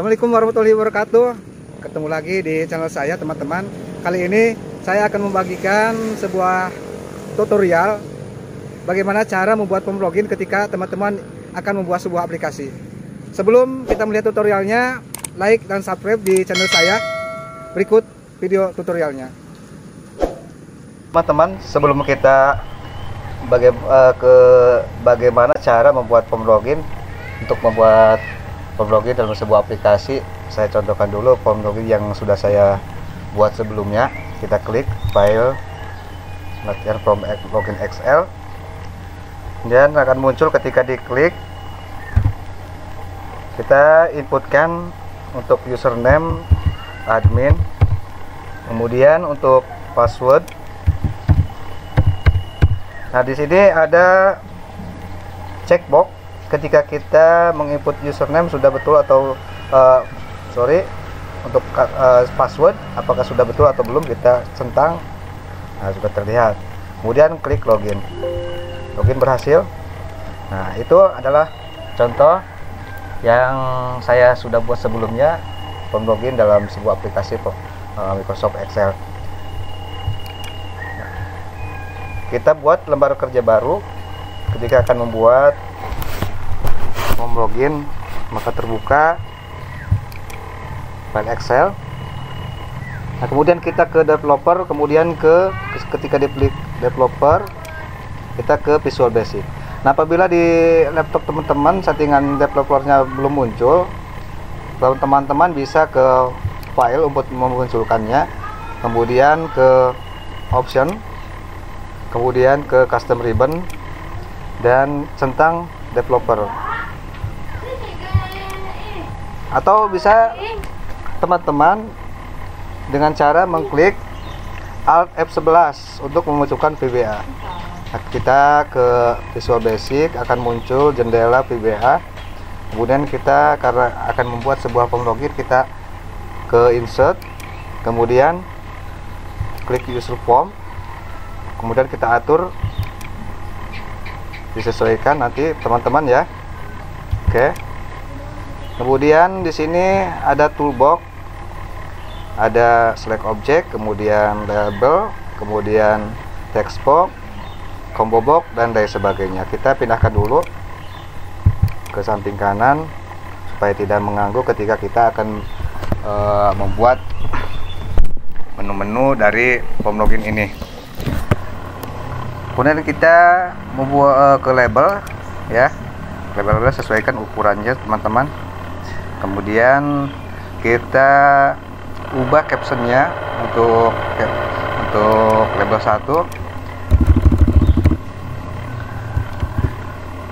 Assalamualaikum warahmatullahi wabarakatuh. Ketemu lagi di channel saya, teman-teman. Kali ini saya akan membagikan sebuah tutorial bagaimana cara membuat form login ketika teman-teman akan membuat sebuah aplikasi. Sebelum kita melihat tutorialnya, like dan subscribe di channel saya. Berikut video tutorialnya. Teman-teman, sebelum kita bagaimana cara membuat form login, untuk membuat form login dalam sebuah aplikasi, saya contohkan dulu form login yang sudah saya buat sebelumnya. Kita klik file login from login XL, dan akan muncul ketika diklik. Kita inputkan untuk username admin, kemudian untuk password. Nah, di sini ada checkbox ketika kita menginput username sudah betul atau untuk password apakah sudah betul atau belum, kita centang. Nah, sudah terlihat. Kemudian klik login. Login berhasil. Nah, itu adalah contoh yang saya sudah buat sebelumnya, form login dalam sebuah aplikasi Microsoft Excel. Nah, kita buat lembar kerja baru ketika akan membuat form login, maka terbuka file Excel. Nah, kemudian kita ke developer, kemudian ketika diklik developer kita ke Visual Basic. Nah, apabila di laptop teman-teman settingan developernya belum muncul, teman-teman bisa ke file untuk memunculkannya, kemudian ke option, kemudian ke custom ribbon, dan centang developer. Atau bisa teman-teman dengan cara mengklik Alt F11 untuk memunculkan VBA. Nah, kita ke Visual Basic, akan muncul jendela VBA. Kemudian kita, karena akan membuat sebuah form login, kita ke Insert, kemudian klik User Form, kemudian kita atur, disesuaikan nanti teman-teman ya. Oke. Kemudian di sini ada toolbox, ada select object, kemudian label, kemudian text box, combo box, dan lain sebagainya. Kita pindahkan dulu ke samping kanan supaya tidak mengganggu ketika kita akan membuat menu-menu dari form login ini. Kemudian kita membuat ke label ya. Label sesuaikan ukurannya, teman-teman. Kemudian kita ubah captionnya untuk label 1.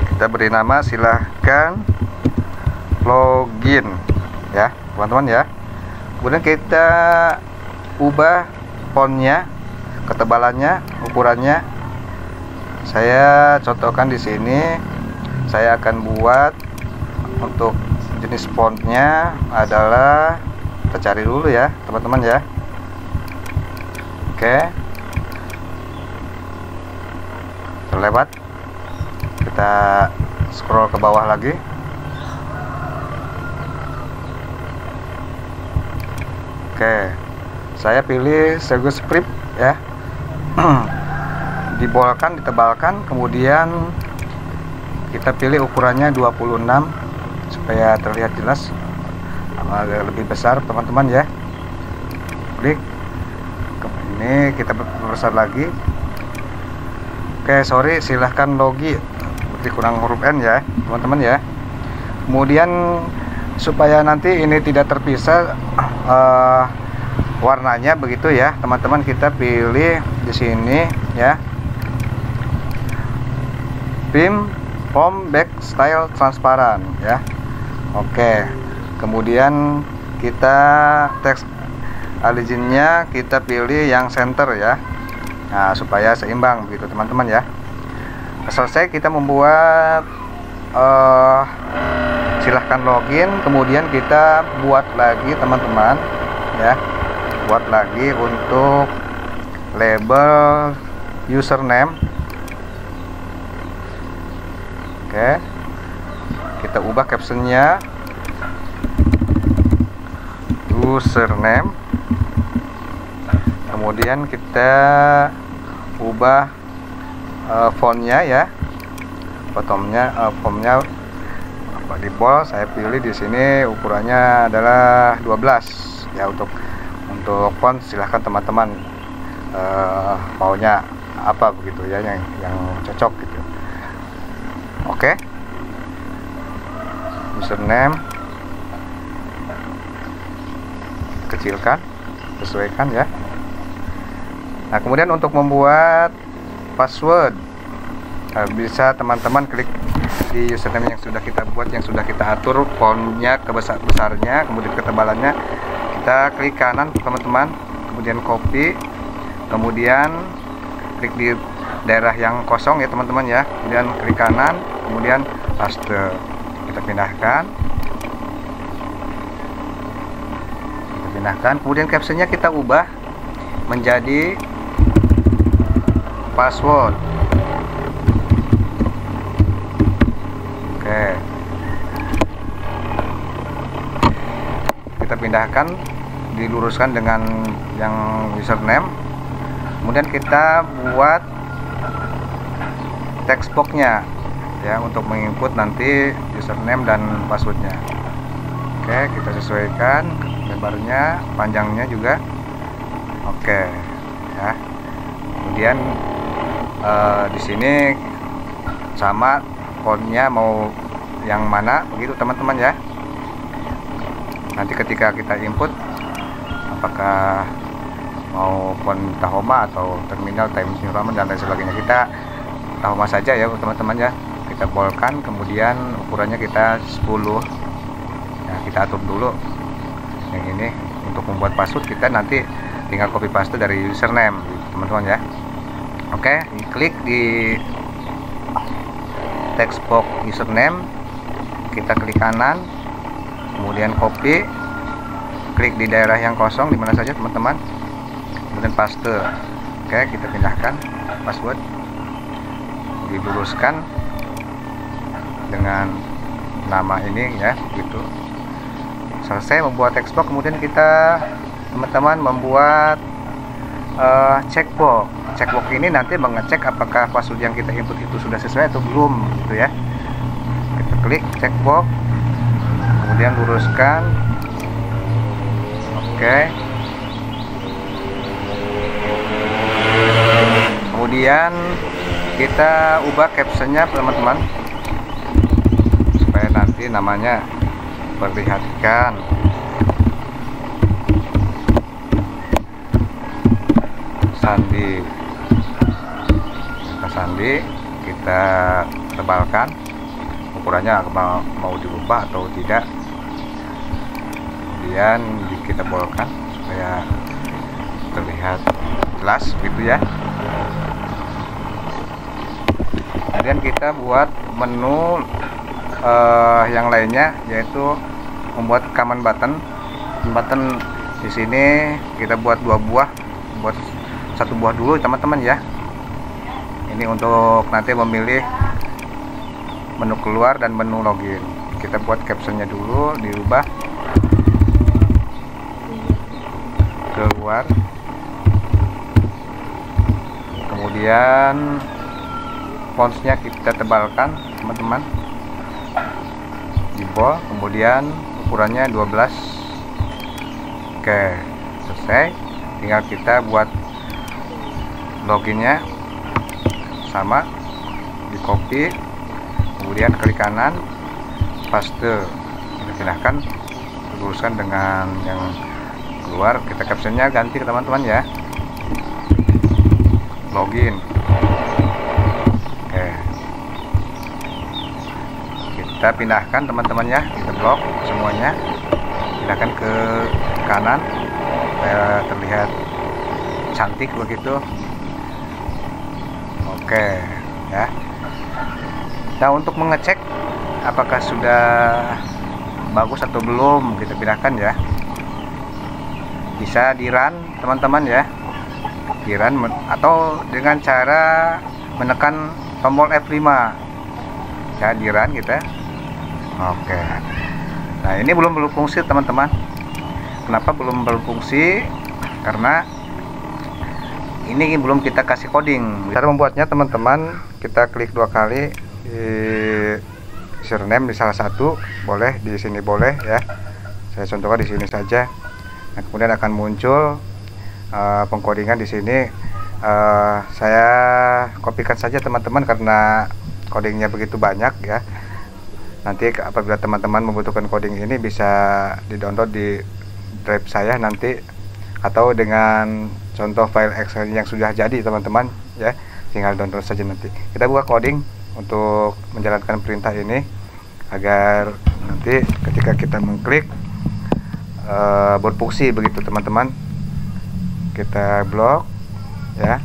Kita beri nama silahkan login ya, teman-teman ya. Kemudian kita ubah fontnya, ketebalannya, ukurannya. Saya contohkan di sini. Saya akan buat untuk jenis fontnya adalah, kita cari dulu ya teman-teman ya. Oke, terlewat. Kita scroll ke bawah lagi. Oke, saya pilih Segus Script ya. Dibolkan, ditebalkan, kemudian kita pilih ukurannya 26 supaya terlihat jelas, agak lebih besar teman-teman ya. Klik ini, kita besar lagi. Oke, sorry, silahkan login, berarti kurang huruf N ya teman-teman ya. Kemudian supaya nanti ini tidak terpisah warnanya begitu ya teman-teman, kita pilih di sini ya, Theme Form Back Style Transparan ya. Oke, kemudian kita teks alignnya kita pilih yang center ya. Nah, supaya seimbang begitu teman-teman ya. Selesai kita membuat silahkan login, kemudian kita buat lagi teman-teman ya, buat lagi untuk label username. Oke, kita ubah captionnya username, kemudian kita ubah fontnya ya, fontnya di bold. Saya pilih di sini ukurannya adalah 12 ya. Untuk font silahkan teman-teman maunya apa begitu ya, yang cocok gitu. Oke. Username kecilkan, sesuaikan ya. Nah, kemudian untuk membuat password, bisa teman-teman klik di username yang sudah kita buat, yang sudah kita atur fontnya, besarnya, kemudian ketebalannya. Kita klik kanan teman-teman, kemudian copy, kemudian klik di daerah yang kosong ya teman-teman ya, kemudian klik kanan, kemudian paste. Kita pindahkan, kemudian captionnya kita ubah menjadi password. Oke, kita pindahkan, diluruskan dengan yang username, kemudian kita buat text boxnya ya, untuk menginput nanti username dan passwordnya. Oke, kita sesuaikan lebarnya, panjangnya juga. Oke ya. Kemudian di sini sama fontnya mau yang mana begitu teman-teman ya. Nanti ketika kita input, apakah mau font Tahoma atau terminal Times New Roman dan lain sebagainya, kita Tahoma saja ya teman-teman ya. Kita boldkan, kemudian ukurannya kita 10 ya, kita atur dulu yang ini. Untuk membuat password kita nanti tinggal copy paste dari username teman-teman ya. Oke, klik di text box username, kita klik kanan, kemudian copy, klik di daerah yang kosong dimana saja teman-teman, kemudian paste. Oke, kita pindahkan password, diluruskan dengan nama ini ya, gitu. Selesai membuat text box, kemudian kita teman-teman membuat checkbox. Checkbox ini nanti mengecek apakah password yang kita input itu sudah sesuai atau belum gitu ya. Kita klik checkbox, kemudian luruskan. Oke. Kemudian kita ubah captionnya teman-teman, supaya nanti namanya perlihatkan. Sandi kita tebalkan, ukurannya mau dirubah atau tidak, kemudian kita bolkan supaya terlihat jelas gitu ya. Kemudian kita buat menu yang lainnya, yaitu membuat command button. Di sini kita buat 2 buah, buat 1 buah dulu teman-teman ya. Ini untuk nanti memilih menu keluar dan menu login. Kita buat captionnya dulu, dirubah keluar, kemudian fontsnya kita tebalkan teman-teman, di bold, kemudian ukurannya 12. Oke, selesai. Tinggal kita buat loginnya sama, di copy, kemudian klik kanan, paste, kita pindahkan, luruskan dengan yang keluar. Kita captionnya ganti ke teman-teman ya, login. Oke, kita pindahkan teman-teman ya, kita blok semuanya, pindahkan ke kanan supaya terlihat cantik begitu. Oke ya. Nah, untuk mengecek apakah sudah bagus atau belum, kita pindahkan ya. Bisa di run teman-teman ya, di run atau dengan cara menekan tombol F5 ya, di run kita. Oke. Nah, ini belum berfungsi teman-teman. Kenapa belum berfungsi? Karena ini belum kita kasih coding. Cara membuatnya teman-teman, kita klik 2 kali di username di salah satu, boleh di sini boleh ya. Saya contohkan di sini saja. Nah, kemudian akan muncul pengkodingan di sini. Saya kopikan saja teman-teman karena codingnya begitu banyak ya. Nanti apabila teman-teman membutuhkan coding ini bisa di-download di drive saya nanti, atau dengan contoh file Excel yang sudah jadi teman-teman ya, tinggal download saja nanti. Kita buka coding untuk menjalankan perintah ini agar nanti ketika kita mengklik berfungsi begitu teman-teman. Kita blok ya,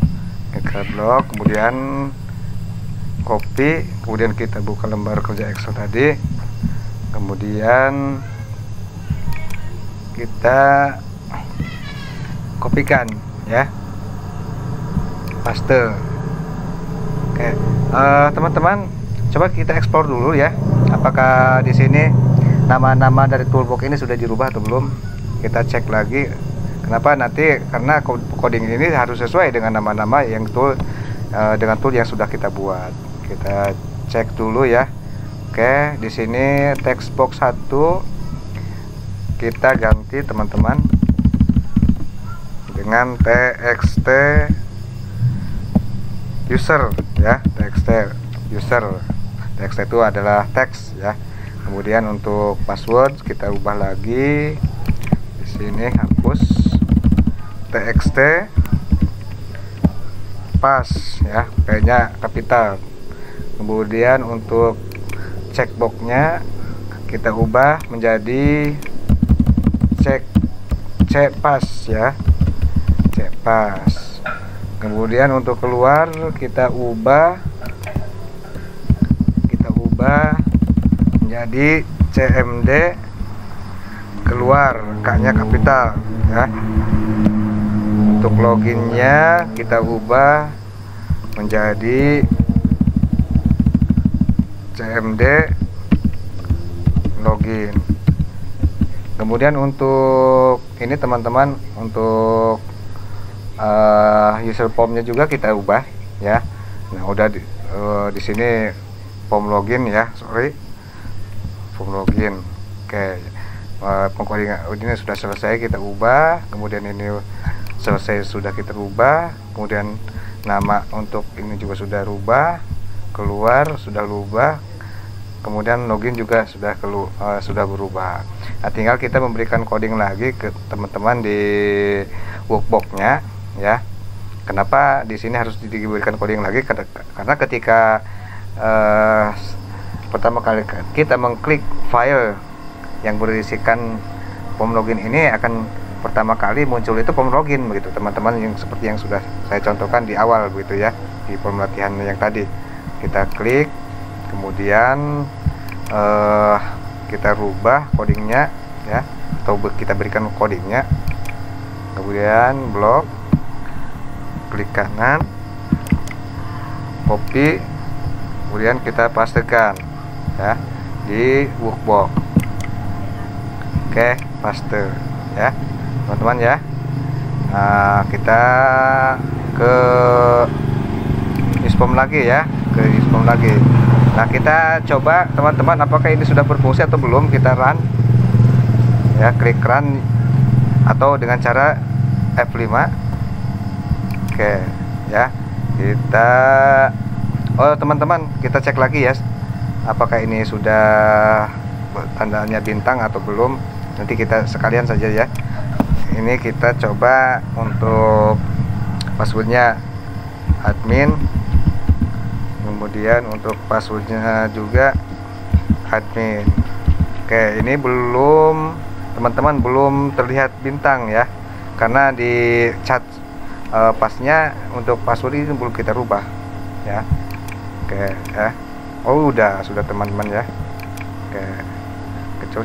kita blok, kemudian copy, kemudian kita buka lembar kerja Excel tadi, kemudian kita kopikan ya, paste. Oke, teman-teman, coba kita explore dulu ya, apakah di sini nama-nama dari toolbox ini sudah dirubah atau belum. Kita cek lagi. Kenapa? Nanti karena coding ini harus sesuai dengan nama-nama yang dengan tool yang sudah kita buat. Kita cek dulu ya. Oke, di sini text box 1 kita ganti teman-teman dengan txt user ya, txt user. Txt itu adalah teks ya. Kemudian untuk password kita ubah lagi. Di sini hapus txt pas ya, P-nya kapital. Kemudian untuk checkboxnya kita ubah menjadi C pas ya, C pas. Kemudian untuk keluar kita ubah menjadi CMD keluar, K-nya kapital ya. Untuk loginnya kita ubah menjadi CMD login. Kemudian untuk ini teman-teman, untuk user formnya juga kita ubah ya. Nah, udah di sini form login ya, form login. Oke, pengkodingan ini sudah selesai kita ubah. Kemudian ini selesai, sudah kita ubah. Kemudian nama untuk ini juga sudah rubah, keluar sudah rubah, kemudian login juga sudah berubah. Nah, tinggal kita memberikan coding lagi ke teman-teman di workbox-nya ya. Kenapa di sini harus diberikan coding lagi? Karena ketika pertama kali kita mengklik file yang berisikan form login ini, akan pertama kali muncul itu form login begitu teman-teman, yang seperti yang sudah saya contohkan di awal begitu ya, di form latihan yang tadi. Kita klik, kemudian kita rubah codingnya ya, atau kita berikan codingnya, kemudian blok, klik kanan, copy, kemudian kita pastekan ya di workbox. Oke, paste ya teman-teman ya. Nah, kita ke isform lagi ya, ke isform lagi. Nah, kita coba teman-teman apakah ini sudah berfungsi atau belum. Kita run ya, klik run atau dengan cara F5. Oke ya, kita teman-teman, kita cek lagi ya apakah ini sudah tandanya bintang atau belum. Nanti kita sekalian saja ya. Ini kita coba untuk passwordnya admin, kemudian untuk passwordnya juga admin. Oke, ini belum teman-teman, belum terlihat bintang ya, karena di chat pasnya untuk password ini belum kita rubah ya. Oke ya, sudah teman-teman ya. Oke,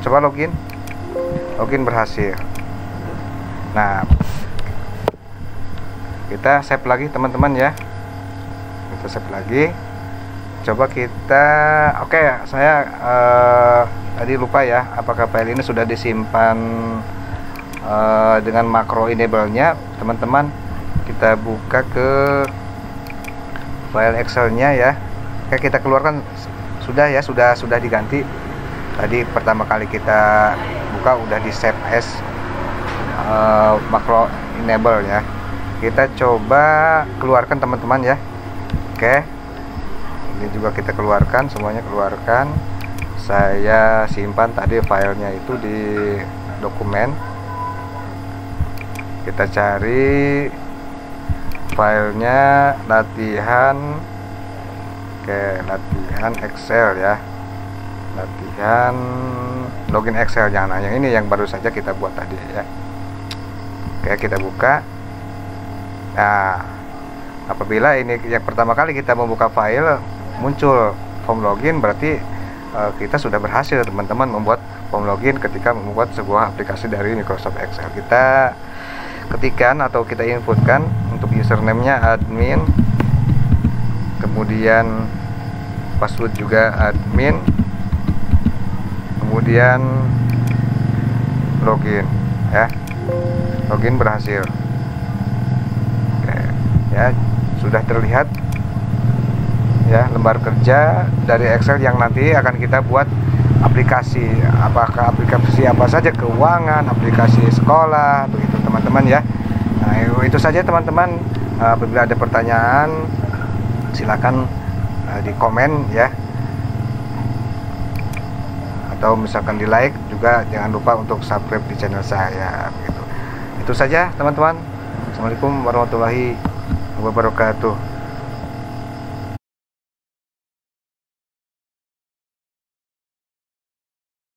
coba login berhasil. Nah, kita save lagi teman-teman ya, kita save lagi. Coba kita saya tadi lupa ya, apakah file ini sudah disimpan dengan makro enable-nya, teman-teman kita buka ke file Excel-nya ya. Oke, kita keluarkan sudah ya, sudah diganti. Tadi pertama kali kita buka udah di save as makro enable ya. Kita coba keluarkan teman-teman ya. Oke, ini juga kita keluarkan, semuanya keluarkan. Saya simpan tadi filenya itu di dokumen. Kita cari filenya latihan. Oke, latihan Excel ya, latihan login Excel, jangan yang ini, yang baru saja kita buat tadi ya. Oke, kita buka. Nah, apabila ini yang pertama kali kita membuka file muncul form login, berarti kita sudah berhasil teman-teman membuat form login ketika membuat sebuah aplikasi dari Microsoft Excel. Kita ketikkan atau kita inputkan untuk username-nya admin, kemudian password juga admin, kemudian login ya. Login berhasil. Oke, ya, sudah terlihat ya lembar kerja dari Excel yang nanti akan kita buat aplikasi. Apakah aplikasi apa saja, keuangan, aplikasi sekolah, begitu teman-teman ya. Nah, itu saja teman-teman. Apabila ada pertanyaan silakan di komen ya, atau misalkan di like juga. Jangan lupa untuk subscribe di channel saya begitu. Itu saja teman-teman. Assalamualaikum warahmatullahi wabarakatuh.